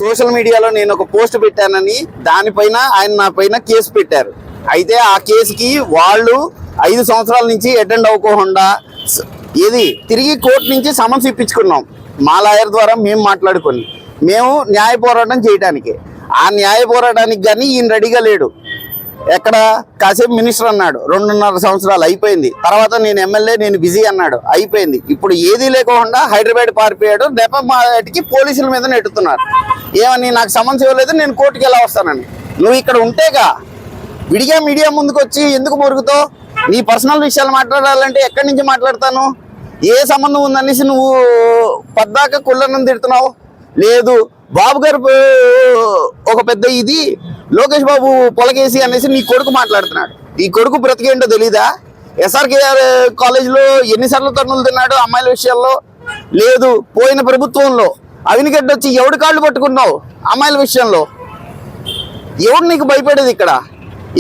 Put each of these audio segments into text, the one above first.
Social మీడియాలో నేను ఒక పోస్ట్ పెట్టానని దానిపైన ఆయన నా పైన కేసు పెట్టారు. అయితే ఆ కేసుకి వాళ్ళు 5 సంవత్సరాల నుంచి అటెండ్ అవ్వకుండా తిరిగి కోర్టు నుంచి సమన్స్ ఇప్పించుకున్నాం. మా లాయర్ ద్వారా మేము మాట్లాడుకొని మేము న్యాయ పోరాటం చేయడానికి. ఆ న్యాయ పోరాటానికి కానీ ఈయన రెడీగా లేడు. ఎక్కడ కాసేపు మినిస్టర్ అన్నాడు, 2.5 సంవత్సరాలు అయిపోయింది. తర్వాత నేను ఎమ్మెల్యే, నేను బిజీ అన్నాడు, అయిపోయింది. ఇప్పుడు ఏదీ లేకుండా హైదరాబాద్ పారిపోయాడు. నెపమాటికి పోలీసుల మీద నెట్టుతున్నారు. ఏమని నాకు సమన్స్ ఇవ్వలేదు, నేను కోర్టుకి ఎలా వస్తానని. నువ్వు ఇక్కడ ఉంటేగా విడిగా మీడియా ముందుకు వచ్చి ఎందుకు మురుగుతావు? నీ పర్సనల్ విషయాలు మాట్లాడాలంటే ఎక్కడి నుంచి మాట్లాడతాను? ఏ సంబంధం ఉందనేసి నువ్వు పద్దాక కుళ్ళనం తిడుతున్నావు. లేదు బాబు గారు ఒక పెద్ద ఇది లోకేష్ బాబు పొలకేసి అనేసి నీ కొడుకు మాట్లాడుతున్నాడు. ఈ కొడుకు బ్రతికేంటో తెలీదా? SRKR కాలేజీలో ఎన్నిసార్లు తన్నులు తిన్నాడు అమ్మాయిల విషయాల్లో. లేదు పోయిన ప్రభుత్వంలో అవినిగడ్డ వచ్చి ఎవడి కాళ్ళు పట్టుకున్నావు అమ్మాయిల విషయంలో? ఎవడు నీకు భయపడేది ఇక్కడ?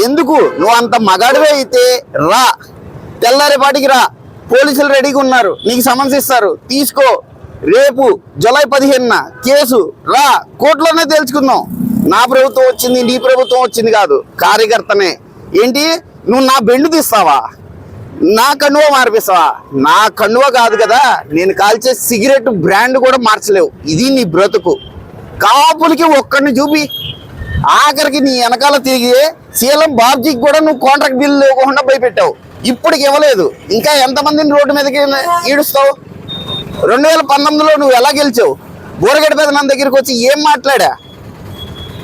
ఎందుకు? నువ్వు అంత మగాడివే అయితే రా, తెల్లారేపాటికి రా. పోలీసులు రెడీగా ఉన్నారు, నీకు సమన్స్ ఇస్తారు, తీసుకో. రేపు జూలై 15న కేసు రా, కోర్టులోనే తేల్చుకుందాం. నా ప్రభుత్వం వచ్చింది, నీ ప్రభుత్వం వచ్చింది కాదు, కార్యకర్తనే. ఏంటి నువ్వు నా బెండు తీస్తావా? నా కండువ మార్పిస్తావా? నా కండువ కాదు కదా, నేను కాల్చే సిగరెట్ బ్రాండ్ కూడా మార్చలేవు. ఇది నీ బ్రతుకు. కాపులకి ఒక్కడిని చూపి ఆఖరికి నీ వెనకాల తిరిగి సీఎం బాబ్జీకి కూడా నువ్వు కాంట్రాక్ట్ బిల్లు లేకుండా భయపెట్టావు. ఇప్పటికి ఇవ్వలేదు. ఇంకా ఎంతమందిని రోడ్డు మీదకి ఈడుస్తావు? 2019లో నువ్వు ఎలా గెలిచావు? బోరగడ్డ పెదనాన్న దగ్గరికి వచ్చి ఏం మాట్లాడా?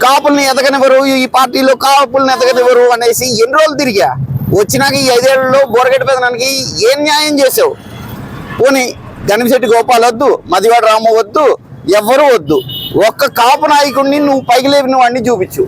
కాపుల్ని ఎదగనివ్వరు, ఈ పార్టీలో కాపుల్ని ఎదగనివ్వరు అనేసి ఎన్ని రోజులు తిరిగా. వచ్చినాక ఈ 5 ఏళ్లలో బోరగడ్డ పెదనానికి ఏం న్యాయం చేసావు? పోనీ గణిశెట్టి గోపాల్ వద్దు, మదివాడ రాము వద్దు, ఎవ్వరూ వద్దు. ఒక్క కాపు నాయకుడిని నువ్వు పైకి లేపిన వాడిని చూపించు.